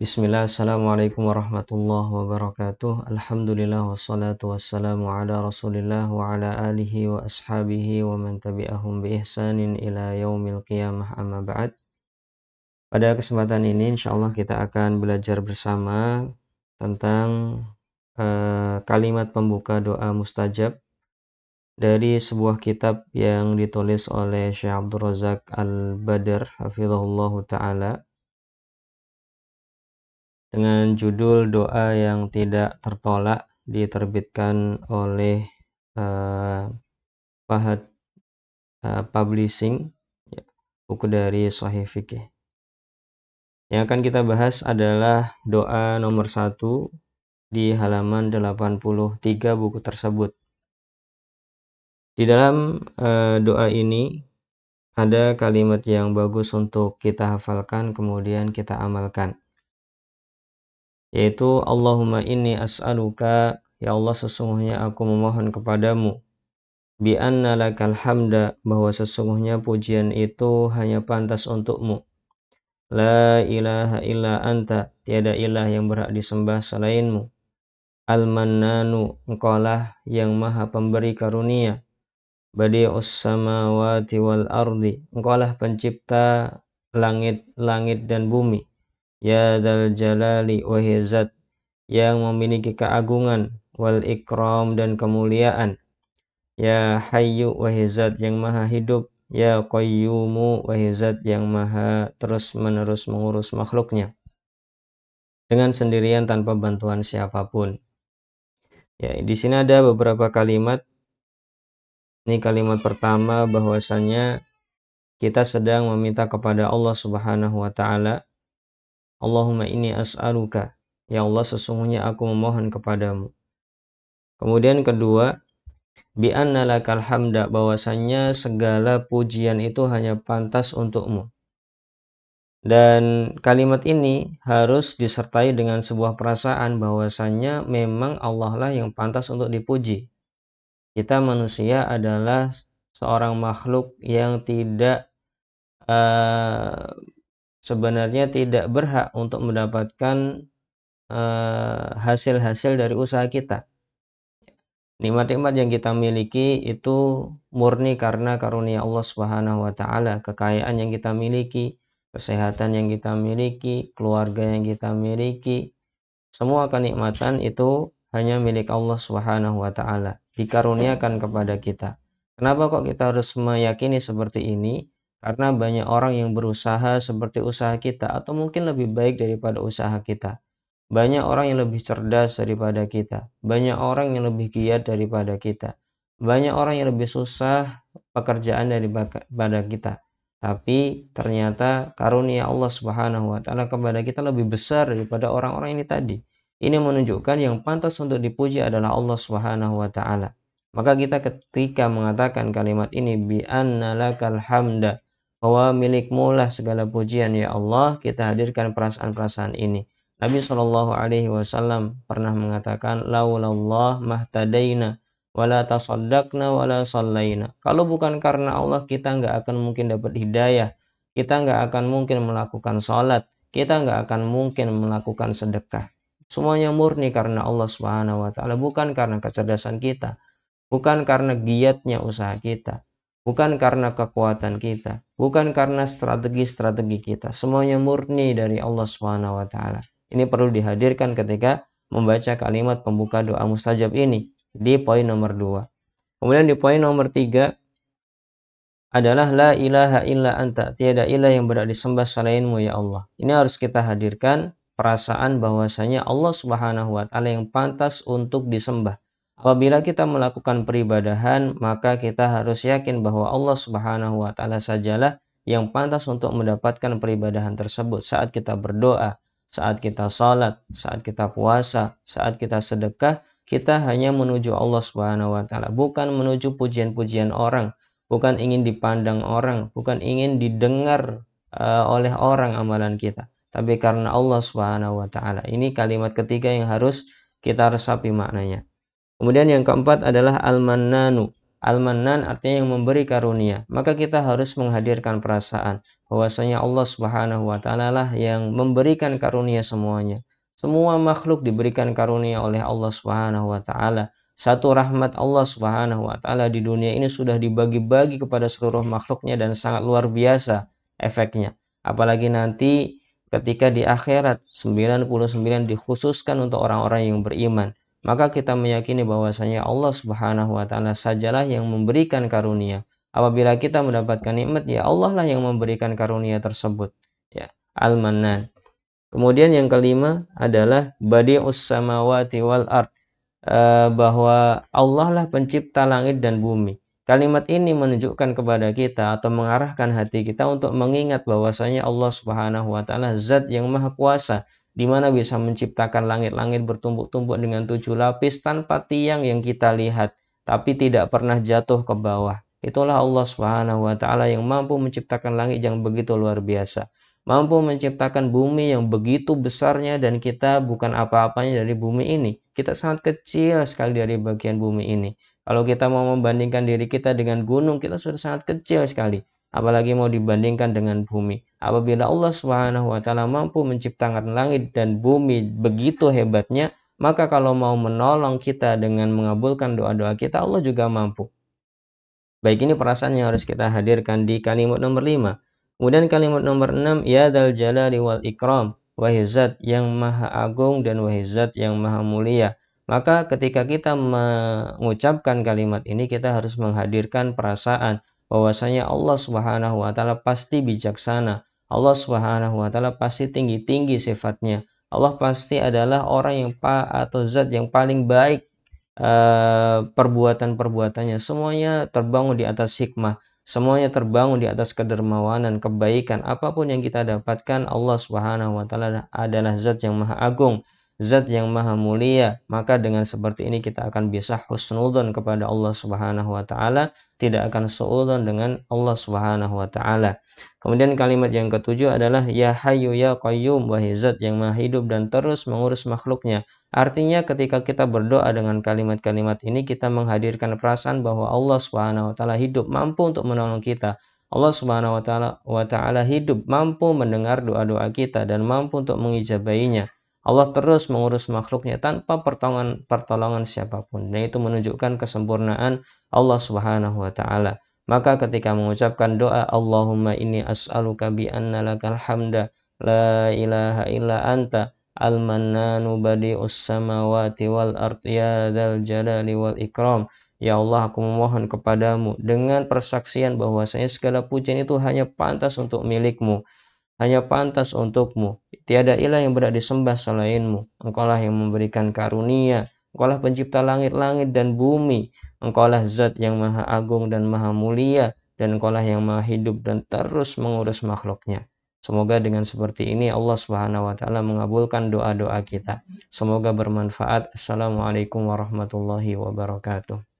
Bismillah, Assalamualaikum warahmatullahi wabarakatuh. Alhamdulillah wassalatu wassalamu ala rasulillah wa ala alihi wa ashabihi wa man tabi'ahum bi ihsanin ila yaumil qiyamah amma ba'd. Pada kesempatan ini insyaallah kita akan belajar bersama tentang kalimat pembuka doa mustajab dari sebuah kitab yang ditulis oleh Syekh Abdul Razak Al-Badr hafizahullahu taala dengan judul doa yang tidak tertolak, diterbitkan oleh Fahad Publishing, ya, buku dari Sahih Fikih. Yang akan kita bahas adalah doa nomor 1 di halaman 83 buku tersebut. Di dalam doa ini ada kalimat yang bagus untuk kita hafalkan kemudian kita amalkan, yaitu Allahumma inni as'aluka, ya Allah sesungguhnya aku memohon kepadamu, bi anna lakal hamda, bahwa sesungguhnya pujian itu hanya pantas untukmu, la ilaha illa anta, tiada ilah yang berhak disembah selainmu, al-mannanu, engkaulah yang maha pemberi karunia, badi'us samawati wal ardi, engkaulah pencipta langit dan bumi, ya dzal jalali wahai zat yang memiliki keagungan, wal ikram dan kemuliaan, ya hayyu wahai zat yang maha hidup, ya qayyumu wahai zat yang maha terus menerus mengurus makhluknya dengan sendirian tanpa bantuan siapapun. Ya, di sini ada beberapa kalimat. Ini kalimat pertama, bahwasanya kita sedang meminta kepada Allah Subhanahu wa taala, Allahumma inni as'aluka, ya Allah sesungguhnya aku memohon kepadamu. Kemudian kedua, bi anna lakal hamda, bahwasanya segala pujian itu hanya pantas untukmu. Dan kalimat ini harus disertai dengan sebuah perasaan bahwasanya memang Allah lah yang pantas untuk dipuji. Kita manusia adalah seorang makhluk yang tidak sebenarnya tidak berhak untuk mendapatkan hasil-hasil dari usaha kita. Nikmat-nikmat yang kita miliki itu murni karena karunia Allah Subhanahu wa taala, kekayaan yang kita miliki, kesehatan yang kita miliki, keluarga yang kita miliki, semua kenikmatan itu hanya milik Allah Subhanahu wa taala, dikaruniakan kepada kita. Kenapa kok kita harus meyakini seperti ini? Karena banyak orang yang berusaha seperti usaha kita atau mungkin lebih baik daripada usaha kita. Banyak orang yang lebih cerdas daripada kita. Banyak orang yang lebih giat daripada kita. Banyak orang yang lebih susah pekerjaan daripada kita. Tapi ternyata karunia Allah Subhanahu wa taala kepada kita lebih besar daripada orang-orang ini tadi. Ini menunjukkan yang pantas untuk dipuji adalah Allah Subhanahu wa taala. Maka kita ketika mengatakan kalimat ini, bi anna lakal hamda, bahwa milikmu lah segala pujian ya Allah, kita hadirkan perasaan-perasaan ini. Nabi Shallallahu Alaihi Wasallam pernah mengatakan, laulallah mahtadaina wala tasaddaqna wala sallaina. Kalau bukan karena Allah, kita nggak akan mungkin dapat hidayah, kita nggak akan mungkin melakukan sholat, kita nggak akan mungkin melakukan sedekah. Semuanya murni karena Allah Subhanahu Wa Taala, bukan karena kecerdasan kita, bukan karena giatnya usaha kita, bukan karena kekuatan kita, bukan karena strategi-strategi kita. Semuanya murni dari Allah Subhanahu Wa Taala. Ini perlu dihadirkan ketika membaca kalimat pembuka doa mustajab ini di poin nomor 2. Kemudian di poin nomor 3 adalah la ilaha illa anta, tiada ilah yang berhak disembah selainmu ya Allah. Ini harus kita hadirkan perasaan bahwasanya Allah Subhanahu wa taala yang pantas untuk disembah. Apabila kita melakukan peribadahan, maka kita harus yakin bahwa Allah Subhanahu wa taala sajalah yang pantas untuk mendapatkan peribadahan tersebut. Saat kita berdoa, saat kita salat, saat kita puasa, saat kita sedekah, kita hanya menuju Allah Subhanahu wa taala, bukan menuju pujian-pujian orang, bukan ingin dipandang orang, bukan ingin didengar oleh orang amalan kita, tapi karena Allah Subhanahu wa taala. Ini kalimat ketiga yang harus kita resapi maknanya. Kemudian yang keempat adalah al-mannanu, Al-Mannan artinya yang memberi karunia. Maka kita harus menghadirkan perasaan bahwasanya Allah Subhanahu wa taala lah yang memberikan karunia semuanya. Semua makhluk diberikan karunia oleh Allah Subhanahu wa taala. Satu rahmat Allah Subhanahu wa taala di dunia ini sudah dibagi-bagi kepada seluruh makhluknya dan sangat luar biasa efeknya. Apalagi nanti ketika di akhirat 99 dikhususkan untuk orang-orang yang beriman. Maka kita meyakini bahwasanya Allah Subhanahu wa taala sajalah yang memberikan karunia. Apabila kita mendapatkan nikmat, ya Allah lah yang memberikan karunia tersebut. Ya, Al-Mannan. Kemudian yang kelima adalah Badi'us samawati wal ard, bahwa Allah lah pencipta langit dan bumi. Kalimat ini menunjukkan kepada kita atau mengarahkan hati kita untuk mengingat bahwasanya Allah Subhanahu wa taala zat yang maha kuasa, di mana bisa menciptakan langit-langit bertumpuk-tumpuk dengan 7 lapis tanpa tiang yang kita lihat, tapi tidak pernah jatuh ke bawah. Itulah Allah Subhanahu wa taala yang mampu menciptakan langit yang begitu luar biasa, mampu menciptakan bumi yang begitu besarnya, dan kita bukan apa-apanya dari bumi ini. Kita sangat kecil sekali dari bagian bumi ini. Kalau kita mau membandingkan diri kita dengan gunung, kita sudah sangat kecil sekali. Apalagi mau dibandingkan dengan bumi. Apabila Allah Subhanahu wa taala mampu menciptakan langit dan bumi begitu hebatnya, maka kalau mau menolong kita dengan mengabulkan doa-doa kita, Allah juga mampu. Baik, ini perasaan yang harus kita hadirkan di kalimat nomor 5. Kemudian kalimat nomor 6, ya dzal jalali wal ikram, wahai zat yang maha agung dan wahai zat yang maha mulia. Maka ketika kita mengucapkan kalimat ini, kita harus menghadirkan perasaan bahwasanya Allah Subhanahu wa taala pasti bijaksana. Allah Subhanahu wa taala pasti tinggi-tinggi sifatnya. Allah pasti adalah orang yang atau zat yang paling baik. Perbuatan-perbuatannya semuanya terbangun di atas hikmah, semuanya terbangun di atas kedermawanan, kebaikan. Apapun yang kita dapatkan, Allah Subhanahu wa taala adalah zat yang maha agung, zat yang maha mulia. Maka dengan seperti ini kita akan bisa husnudzon kepada Allah Subhanahu wa taala, tidak akan suudzon dengan Allah Subhanahu wa taala. Kemudian kalimat yang ketujuh adalah ya hayyu ya qayyum, wahai zat yang maha hidup dan terus mengurus makhluknya. Artinya ketika kita berdoa dengan kalimat-kalimat ini, kita menghadirkan perasaan bahwa Allah Subhanahu wa taala hidup, mampu untuk menolong kita. Allah Subhanahu wa taala hidup, mampu mendengar doa-doa kita dan mampu untuk mengijabahinya. Allah terus mengurus makhluknya tanpa pertolongan siapapun. Dan itu menunjukkan kesempurnaan Allah Subhanahu wa taala. Maka ketika mengucapkan doa Allahumma inni as'aluka bi anna lakal hamda la ilaha illa anta Al-Mannanu badi'us samawati wal ard ya dzal jalali wal ikram. Ya Allah, aku memohon kepadamu dengan persaksian bahwasanya segala pujian itu hanya pantas untuk milikmu, hanya pantas untukmu. Tiada ilah yang berhak disembah selainmu. Engkaulah yang memberikan karunia, engkaulah pencipta langit-langit dan bumi, engkaulah zat yang maha agung dan maha mulia, dan engkaulah yang maha hidup dan terus mengurus makhluknya. Semoga dengan seperti ini Allah Subhanahu wa taala mengabulkan doa-doa kita. Semoga bermanfaat. Assalamualaikum warahmatullahi wabarakatuh.